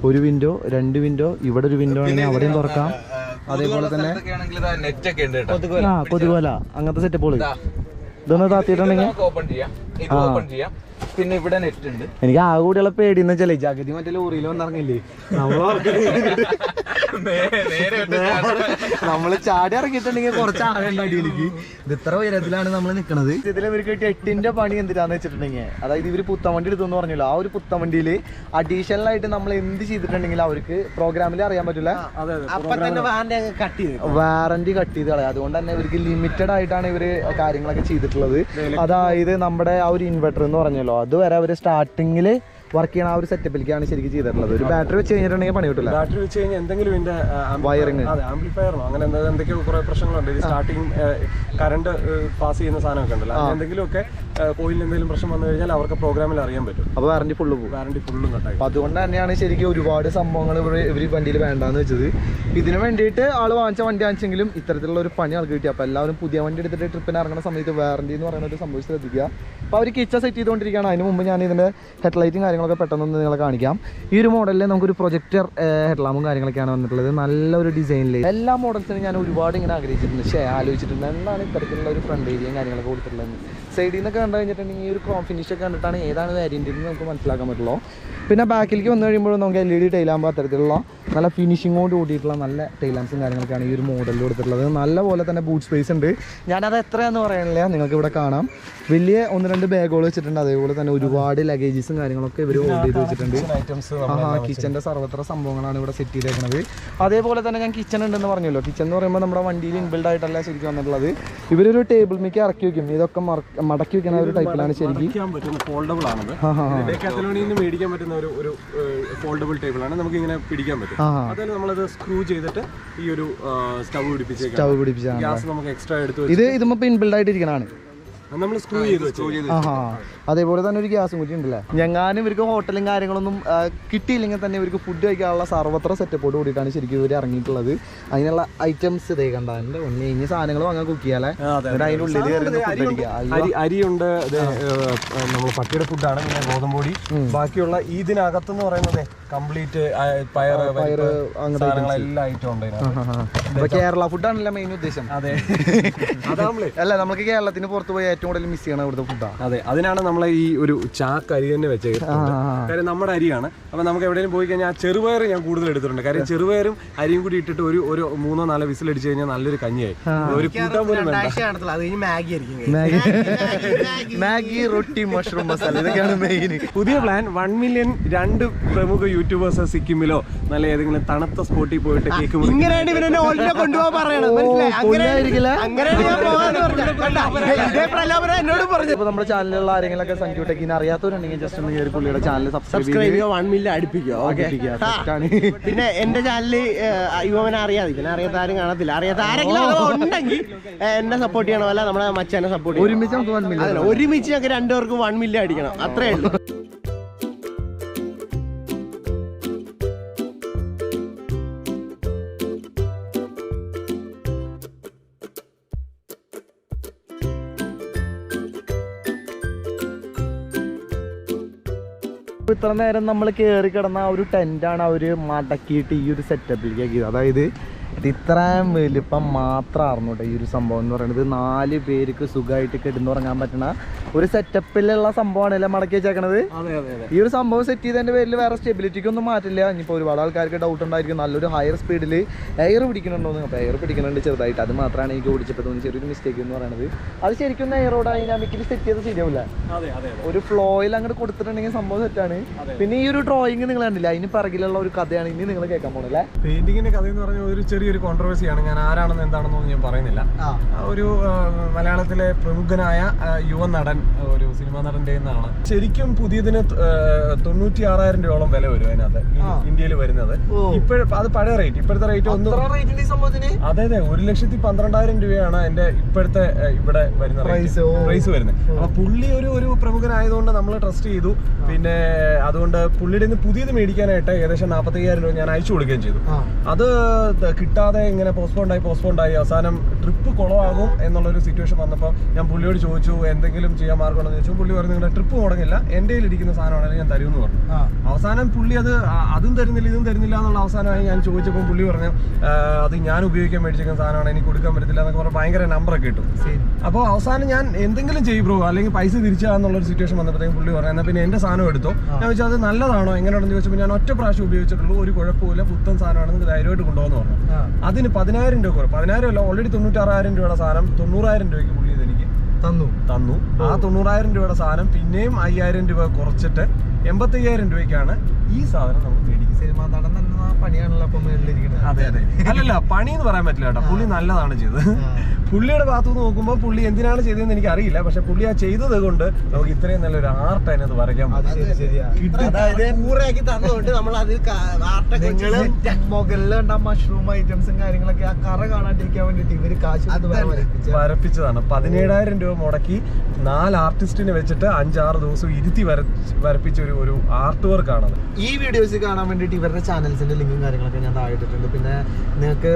1 വിൻഡോ, 2 വിൻഡോ, ഇവിടെ ഒരു വിൻഡോ ആണെങ്കിൽ അവിടെയും തുറക്കാം. അതേപോലെ തന്നെ കൊതുകുവല അങ്ങനത്തെ സെറ്റപ്പുകള് ഇതൊന്ന് താത്തിയിട്ടുണ്ടെങ്കിൽ പിന്നെ ഇവിടെ നെറ്റ് ഉണ്ട്. എനിക്ക് ആ കൂടിയുള്ള പേടിയെന്ന് വെച്ചാലേ ജഗതി മറ്റേ ലോറിയിൽ വന്നിറങ്ങില്ലേ, നമ്മള് ചാടി ഇറങ്ങിയിട്ടുണ്ടെങ്കിൽ കുറച്ചാകണ്ട അടിയിലേക്ക്. ഇത് ഇത്ര ഉയരത്തിലാണ് നമ്മൾ നിൽക്കുന്നത്. ഇതിൽ ഇവർക്ക് 8ന്റെ പണി എന്തിനാന്ന് വെച്ചിട്ടുണ്ടെങ്കിൽ, അതായത് ഇവര് പുത്തൻ വണ്ടി എടുത്തെന്ന് പറഞ്ഞല്ലോ, ആ ഒരു പുത്തൻ വണ്ടിയിൽ അഡീഷണൽ ആയിട്ട് നമ്മൾ എന്ത് ചെയ്തിട്ടുണ്ടെങ്കിൽ അവർക്ക് പ്രോഗ്രാമിൽ അറിയാൻ പറ്റില്ല. വാറന്റി കട്ട് ചെയ്ത് കളയാം. അതുകൊണ്ട് തന്നെ ഇവർക്ക് ലിമിറ്റഡ് ആയിട്ടാണ് ഇവര് കാര്യങ്ങളൊക്കെ ചെയ്തിട്ടുള്ളത്. അതായത് നമ്മുടെ ആ ഒരു ഇൻവെർട്ടർ എന്ന് പറഞ്ഞല്ലോ, അതുവരെ അവര് സ്റ്റാർട്ടിങ്ങില് വർക്ക് ചെയ്യണ ആ ഒരു സെറ്റപ്പിലേക്കാണ് ശരിക്കും ചെയ്തിട്ടുള്ളത്. ഒരു ബാറ്ററി വെച്ച് കഴിഞ്ഞിട്ടുണ്ടെങ്കിൽ പണി കിട്ടില്ല. ബാറ്ററി വെച്ച് കഴിഞ്ഞാൽ എന്തെങ്കിലും വയറിങ് ആംപ്ലിഫയറോ അങ്ങനെ എന്തൊക്കെയോ കുറെ പ്രശ്നങ്ങളുണ്ട്. സ്റ്റാർട്ടിങ് കറണ്ട് പാസ് ചെയ്യുന്ന സാധനമൊക്കെ ഉണ്ടല്ലോ, എന്തെങ്കിലുമൊക്കെ കോയിലിന് എന്തെങ്കിലും പ്രശ്നം വന്നു കഴിഞ്ഞാൽ അവർക്ക് പ്രോഗ്രാമിൽ അറിയാൻ പറ്റും. അപ്പോൾ വാറന്റി ഫുള്ള് പോകും. വാറന്റി ഫുള്ളും കട്ടായി. അപ്പോൾ അതുകൊണ്ട് തന്നെയാണ് ശരിക്കും ഒരുപാട് സംഭവങ്ങൾ ഇവർ വണ്ടിയിൽ വേണ്ടാന്ന് വെച്ചത്. ഇതിന് വേണ്ടിയിട്ട് ആൾ വാങ്ങിച്ച വണ്ടി വാങ്ങിച്ചെങ്കിലും ഇത്തരത്തിലുള്ള ഒരു പണി ആൾക്ക് കിട്ടി. അപ്പോൾ എല്ലാവരും പുതിയ വണ്ടി എടുത്തിട്ട് ട്രിപ്പിന് ഇറങ്ങുന്ന സമയത്ത് വാറന്റി എന്ന് പറയുന്ന ഒരു സംഭവം ശ്രദ്ധിക്കുക. അപ്പോൾ അവർ കിച്ച സെറ്റ് ചെയ്തുകൊണ്ടിരിക്കുകയാണ്. അതിന് മുമ്പ് ഞാൻ ഇതിൻ്റെ ഹെഡ്ലൈറ്റും കാര്യങ്ങളൊക്കെ പെട്ടെന്ന് നിങ്ങളെ കാണിക്കാം. ഈ ഒരു മോഡലിൽ നമുക്കൊരു പ്രൊജക്ടർ ഹെഡ്ലാമ്പും കാര്യങ്ങളൊക്കെയാണ് വന്നിട്ടുള്ളത്. നല്ലൊരു ഡിസൈനിൽ എല്ലാ മോഡൽസിനും ഞാൻ ഒരുപാട് ഇങ്ങനെ ആഗ്രഹിച്ചിട്ടുണ്ട്, ആലോചിച്ചിട്ടുണ്ട് എന്താണ് ഇത്തരത്തിലുള്ള ഒരു ഫ്രണ്ട് ഏരിയയും കാര്യങ്ങളൊക്കെ കൊടുത്തിട്ടുള്ളത്. സൈഡിൽ നിന്നൊക്കെ കണ്ടു കഴിഞ്ഞിട്ടുണ്ടെങ്കിൽ ഈ ഒരു ക്രോം ഫിനിഷ് ഒക്കെ കണ്ടിട്ടാണ് ഏതാണ് വേരിയൻ്റ് എന്ന് നമുക്ക് മനസ്സിലാക്കാൻ പറ്റുള്ളൂ. പിന്നെ ബാക്കിലേക്ക് വന്നു കഴിയുമ്പോഴും നമുക്ക് LED ടൈലാകുമ്പോൾ അത്തരത്തിലുള്ള നല്ല ഫിനിഷിങ്ങോട് കൂടിയിട്ടുള്ള നല്ല ടെയിൽ ലാംപ്സും കാര്യങ്ങളൊക്കെയാണ് ഈ ഒരു മോഡലിൽ കൊടുത്തിട്ടുള്ളത്. നല്ല പോലെ തന്നെ ബൂട്ട് സ്പേസ് ഉണ്ട്. ഞാനത് എത്രയാണെന്ന് പറയാനില്ല, നിങ്ങൾക്ക് ഇവിടെ കാണാം. വലിയ 1-2 ബാഗുകൾ വെച്ചിട്ടുണ്ട്. അതേപോലെ തന്നെ ഒരുപാട് ലഗേജസും കാര്യങ്ങളൊക്കെ ഇവർ ഹോൾഡ് ചെയ്ത് വെച്ചിട്ടുണ്ട്. കിച്ചൻ്റെ സർവത്ര സംഭവങ്ങളാണ് ഇവിടെ സെറ്റ് ചെയ്തേക്കുന്നത്. അതേപോലെ തന്നെ ഞാൻ കിച്ചൺ ഉണ്ടെന്ന് പറഞ്ഞല്ലോ. കിച്ചൺ എന്ന് പറയുമ്പോൾ നമ്മുടെ വണ്ടിയിൽ ഇൻബിൽഡ് ആയിട്ടല്ല ശരിക്കും വന്നിട്ടുള്ളത്. ഇവരൊരു ടേബിൾ മിക്ക ഇറക്കി വെക്കും. ഇതൊക്കെ മടക്കി വെക്കുന്ന ഒരു ടൈപ്പിലാണ് ശരിക്കും. ഫോൾഡബിൾ ആണ്, മേടിക്കാൻ പറ്റുന്ന ഒരു ഫോൾഡബിൾ ടേബിൾ ആണ്. നമുക്ക് ഇങ്ങനെ പിടിക്കാൻ പറ്റും. അതിൽ നമ്മളത് സ്ക്രൂ ചെയ്തിട്ട് ഈ ഒരു സ്റ്റവ് പിടിപ്പിച്ചാണ്. ഗ്യാസ് നമുക്ക് എക്സ്ട്രാ എടുത്ത് ഇത് ഇതുമ്പോ ഇൻബിൽഡ് ആയിട്ടിരിക്കണാണ്. നമ്മൾ സ്ക്രൂ ചെയ്ത് അതേപോലെ തന്നെ ഒരു ഗ്യാസും കൂടി ഉണ്ടല്ലേ. ഞങ്ങാനും ഇവർക്ക് ഹോട്ടലും കാര്യങ്ങളൊന്നും കിട്ടിയില്ലെങ്കിൽ തന്നെ ഇവർക്ക് ഫുഡ് കഴിക്കാനുള്ള സർവത്ര സെറ്റപ്പോട് കൂടിയിട്ടാണ് ശരിക്കും ഇവർ ഇറങ്ങിയിട്ടുള്ളത്. അതിനുള്ള ഐറ്റംസ് ഇതേ കണ്ടാണ്ട് ഒന്ന് കഴിഞ്ഞ സാധനങ്ങൾ വാങ്ങാൻ കുക്ക് ചെയ്യാല്ലേ. അതിൻ്റെ ഉള്ളിൽ അരിയുണ്ട്, നമ്മൾ പട്ടിയുടെ ഫുഡാണ്, പിന്നെ ഗോതമ്പൊടി. ബാക്കിയുള്ള ഇതിനകത്തെന്ന് പറയുന്നത് കംപ്ലീറ്റ് പയറ് എല്ലാ ഐറ്റം ഉണ്ട്. കേരള ഫുഡാണല്ലോ മെയിൻ ഉദ്ദേശം. അതെ, അല്ല നമുക്ക് കേരളത്തിന് പുറത്ത് പോയി ഏറ്റവും കൂടുതൽ മിസ് ചെയ്യണം ഇവിടുത്തെ ഫുഡാണ്. അതെ, അതിനാണ് നമ്മളെ ഈ ഒരു ചാക്ക് അരി തന്നെ വെച്ചേക്കുന്നത്. കാര്യം നമ്മുടെ അരിയാണ്. അപ്പൊ നമുക്ക് എവിടെയെങ്കിലും പോയി കഴിഞ്ഞാൽ ചെറുപയർ ഞാൻ കൂടുതൽ എടുത്തിട്ടുണ്ട്. കാര്യം ചെറുപയറും അരിയും കൂടി ഇട്ടിട്ട് ഒരു 3-4 വിസിൽ അടിച്ചു കഴിഞ്ഞാൽ നല്ലൊരു കഞ്ഞിയായി. ഒരു കൂട്ടാൻ പോലും മാഗി, റൊട്ടി, മഷ്റൂം മസാല, ഇതൊക്കെയാണ് മെയിൻ. പുതിയ പ്ലാൻ 1 മില്യൺ 2 പ്രമുഖ യൂട്യൂബേഴ്സ് സിക്കിമിലോ നല്ല ഏതെങ്കിലും തണുത്ത സ്പോട്ടിൽ പോയിട്ട് കേക്ക് ഇങ്ങനെയാണ് ഇവനെ കൊണ്ടുപോകാൻ പറയണത്. എന്നോട് പറഞ്ഞു. ഇപ്പൊ നമ്മുടെ ചാനലിലുള്ള ആരെങ്കിലൊക്കെ സഞ്ജു ടെക്കിനെ അറിയാത്തവരുണ്ടെങ്കിൽ ജസ്റ്റ് ഒന്ന് കയറി പുള്ളിയുടെ ചാനൽ സബ്സ്ക്രൈബ് ചെയ്യുക. 1 മില്യൺ അടുപ്പിക്കുക. പിന്നെ എന്റെ ചാനലിൽ ഇവനെ അറിയാതെ, ഇവനെ അറിയാത്ത ആരും കാണത്തില്ല. അറിയാത്ത ആരെങ്കിലും ഉണ്ടെങ്കിൽ എന്നെ സപ്പോർട്ട് ചെയ്യണോ, അല്ല നമ്മുടെ മച്ചാനെ സപ്പോർട്ട് ചെയ്യണം. ഒരുമിച്ച് ഞങ്ങൾക്ക് 2 പേർക്കും 1 മില്യൺ അടിക്കണം, അത്രേ ഉള്ളൂ. ഇത്ര നേരം നമ്മൾ കയറി കിടന്ന ആ ഒരു ടെന്റാണ് അവര് മടക്കിയിട്ട് ഈ ഒരു സെറ്റപ്പിലേക്ക് ആക്കിയത്. അതായത് ഇത്രയും വലിപ്പം മാത്രമായിരുന്നു കേട്ടോ ഈ ഒരു സംഭവം എന്ന് പറയുന്നത്. 4 പേർക്ക് സുഖമായിട്ട് കിടന്നുറങ്ങാൻ പറ്റുന്ന ഒരു സെറ്റപ്പിലുള്ള സംഭവമാണല്ലേ മടക്കി വെച്ചേക്കണത്. ഈ ഒരു സംഭവം സെറ്റ് ചെയ്തതിന്റെ പേരിൽ വേറെ സ്റ്റെബിലിറ്റിക്ക് ഒന്നും മാറ്റില്ല. ഇനിയിപ്പോൾ ഒരുപാട് ആൾക്കാർക്ക് ഡൗട്ട് ഉണ്ടായിരിക്കും നല്ലൊരു ഹയർ സ്പീഡിൽ എയർ പിടിക്കണുണ്ടോന്ന്. അപ്പോൾ എയർ പിടിക്കുന്നുണ്ട് ചെറുതായിട്ട്. അത് മാത്രമാണ് എനിക്ക് ഓടിച്ചപ്പോൾ തോന്നി ചെറിയൊരു മിസ്റ്റേക്ക് എന്ന് പറയുന്നത്. അത് ശരിക്കും എയറോഡൈനാമിക്കിൽ സെറ്റ് ചെയ്ത് ശരിയാവില്ല. ഒരു ഫ്ലോയിൽ അങ്ങോട്ട് കൊടുത്തിട്ടുണ്ടെങ്കിൽ സംഭവം സെറ്റാണ്. പിന്നെ ഈ ഒരു ഡ്രോയിങ് നിങ്ങൾ കണ്ടില്ല, അതിന് പിറകിലുള്ള ഒരു കഥയാണ് ഇനി നിങ്ങൾ കേൾക്കാൻ പോണല്ലേ. പെയിന്റിങ്ങിന്റെ കഥ എന്ന് പറഞ്ഞാൽ ഒരു ചെറിയൊരു കോൺട്രവേഴ്സിയാണ്. ഞാൻ ആരാണെന്ന് എന്താണെന്നൊന്നും ഞാൻ പറയുന്നില്ല. ഒരു മലയാളത്തിലെ പ്രമുഖനായ യുവ നടൻ, ഒരു സിനിമാ നടന്റെ എന്നാണ്. ശരിക്കും പുതിയതിന് 96,000 രൂപയോളം വില വരും അതിനകത്ത് ഇന്ത്യയിൽ വരുന്നത്. ഇപ്പോഴും അത് പഴയ റേറ്റ്. ഇപ്പോഴത്തെ റേറ്റ് ഒന്നും അതെ 1,12,000 രൂപയാണ് എന്റെ ഇപ്പോഴത്തെ ഇവിടെ വരുന്ന പ്രൈസ് വരുന്നത്. അപ്പൊ പുള്ളി ഒരു പ്രമുഖനായതുകൊണ്ട് നമ്മൾ ട്രസ്റ്റ് ചെയ്തു. പിന്നെ അതുകൊണ്ട് പുള്ളിയുടെ നിന്ന് പുതിയത് മേടിക്കാനായിട്ട് ഏകദേശം 45,000 രൂപ ഞാൻ അയച്ചു കൊടുക്കുകയും ചെയ്തു. അത് കിട്ടാതെ ഇങ്ങനെ പോസ്റ്റ്പോണ്ടായി അവസാനം ട്രിപ്പ് കുളമാകും എന്നുള്ളൊരു സിറ്റുവേഷൻ വന്നപ്പോൾ ഞാൻ പുള്ളിയോട് ചോദിച്ചു എന്തെങ്കിലും ചെയ്യാൻ മാർഗമുണ്ടെന്ന് ചോദിച്ചു. പുള്ളി പറഞ്ഞു നിങ്ങളുടെ ട്രിപ്പ് മുടങ്ങില്ല, എൻ്റെ ഇരിക്കുന്ന സാധനമാണെങ്കിൽ ഞാൻ തരുമെന്ന് പറഞ്ഞു. അവസാനം പുള്ളി അതും തരുന്നില്ല ഇതും തരുന്നില്ല എന്നുള്ള അവസാനമായി ഞാൻ ചോദിച്ചപ്പോൾ പുള്ളി പറഞ്ഞു അത് ഞാൻ ഉപയോഗിക്കാൻ മേടിച്ചിരിക്കുന്ന സാധനമാണ്, എനിക്ക് കൊടുക്കാൻ പറ്റത്തില്ല എന്നൊക്കെ പറഞ്ഞാൽ ഭയങ്കര നമ്പറൊക്കെ കിട്ടും. അപ്പോൾ അവസാനം ഞാൻ എന്തെങ്കിലും ചെയ്യും ബ്രോ, അല്ലെങ്കിൽ പൈസ തിരിച്ചാന്നുള്ളൊരു സിറ്റുവേഷൻ വന്നപ്പോഴത്തേക്കും പുള്ളി പറഞ്ഞു എന്നാൽ പിന്നെ എൻ്റെ സാധനം എടുത്തോ. ഞാൻ ചോദിച്ചാൽ അത് നല്ലതാണോ എങ്ങനെയാണെന്ന് ചോദിച്ചപ്പോൾ ഞാൻ ഒറ്റ പ്രാവശ്യം ഉപയോഗിച്ചിട്ടുള്ളൂ, ഒരു കുഴപ്പമില്ല, പുത്തൻ സാധനമാണ്, നിങ്ങൾക്ക് ധൈര്യമായിട്ട് കൊണ്ടുപോകുന്നു പറഞ്ഞു. അതിന് 10,000 രൂപ കുറവ്. 10,000 അല്ല, ഓൾറെഡി 96,000 രൂപയുടെ സാധനം 90,000 രൂപയ്ക്ക് പുള്ളി ഇതെനിക്ക് തന്നു. ആ 90,000 രൂപയുടെ സാധനം പിന്നെയും 5,000 രൂപ കുറച്ചിട്ട് 85,000 രൂപയ്ക്കാണ് ഈ സാധനം നമുക്ക് മേടിക്കുന്നത്. സിനിമാ നടൻ പണിയാണല്ലോ അപ്പം മേളിലിരിക്കുന്നത്. അതെ അല്ലല്ല, പണി എന്ന് പറയാൻ പറ്റില്ല കേട്ടോ. പുള്ളി നല്ലതാണ് ചെയ്തത്. പുള്ളിയുടെ ഭാഗത്തുനിന്ന് നോക്കുമ്പോൾ പുള്ളി എന്തിനാണ് ചെയ്തതെന്ന് എനിക്ക് അറിയില്ല. പക്ഷെ പുള്ളി ആ ചെയ്തത് കൊണ്ട് നമുക്ക് ഇത്രയും നല്ലൊരു ആർട്ട് അതിനകത്ത് വരയ്ക്കാൻ മഷ്റൂം ഐറ്റംസും കാര്യങ്ങളൊക്കെ ആ കറ കാണാണ്ടിരിക്കാൻ വേണ്ടിട്ട് ഇവര് കാശ് വരപ്പിച്ചതാണ്. 17,000 രൂപ മുടക്കി 4 ആർട്ടിസ്റ്റിനെ വെച്ചിട്ട് 5-6 ദിവസം ഇരുത്തി വരപ്പിച്ച ഒരു ആർട്ട് വർക്ക് ആണ്. ഈ വീഡിയോസ് കാണാൻ വേണ്ടിയിട്ട് ഇവരുടെ ചാനൽസിന്റെ ലിങ്കും കാര്യങ്ങളൊക്കെ ഞാൻ താഴെ ഇട്ടിട്ടുണ്ട്. പിന്നെ നിങ്ങൾക്ക്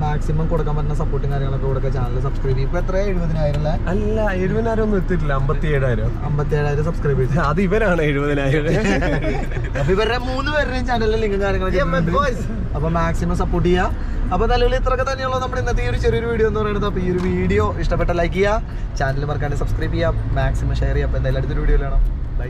മാക്സിമം കൊടുക്കാൻ പറ്റുന്ന സപ്പോർട്ടും കാര്യങ്ങളൊക്കെ കൊടുക്കുക. ചാനൽ സബ്സ്ക്രൈബ് ചെയ്യും. ഇപ്പൊ എത്ര 70,000 അല്ലേ? അല്ല, 70,000 ഒന്നും എത്തിയിട്ടില്ല. 57,000 സബ്സ്ക്രൈബേഴ്സ്. അത് ഇവരാണ് 70,000. അപ്പൊ ഇവരുടെ 3 പേരുടെയും ചാനലിലെ ലിങ്കും കാര്യങ്ങളൊക്കെ. അപ്പൊ മാക്സിമം സപ്പോർട്ട് ചെയ്യുക. അപ്പൊ നിലവിൽ ഇത്രയൊക്കെ തന്നെയുള്ള നമ്മുടെ ഇന്നത്തെ ഈ ഒരു ചെറിയൊരു വീഡിയോ എന്ന് പറയുന്നത്. അപ്പൊ ഈ ഒരു വീഡിയോ ഇഷ്ടപ്പെട്ട ലൈക്ക് ചെയ്യുക, ചാനൽ മറക്കാണ്ട് സബ്സ്ക്രൈബ് ചെയ്യുക, മാക്സിമം ഷെയർ ചെയ്യുക. അപ്പൊ എന്തായാലും അടുത്തൊരു വീഡിയോ കാണാം. ബൈ.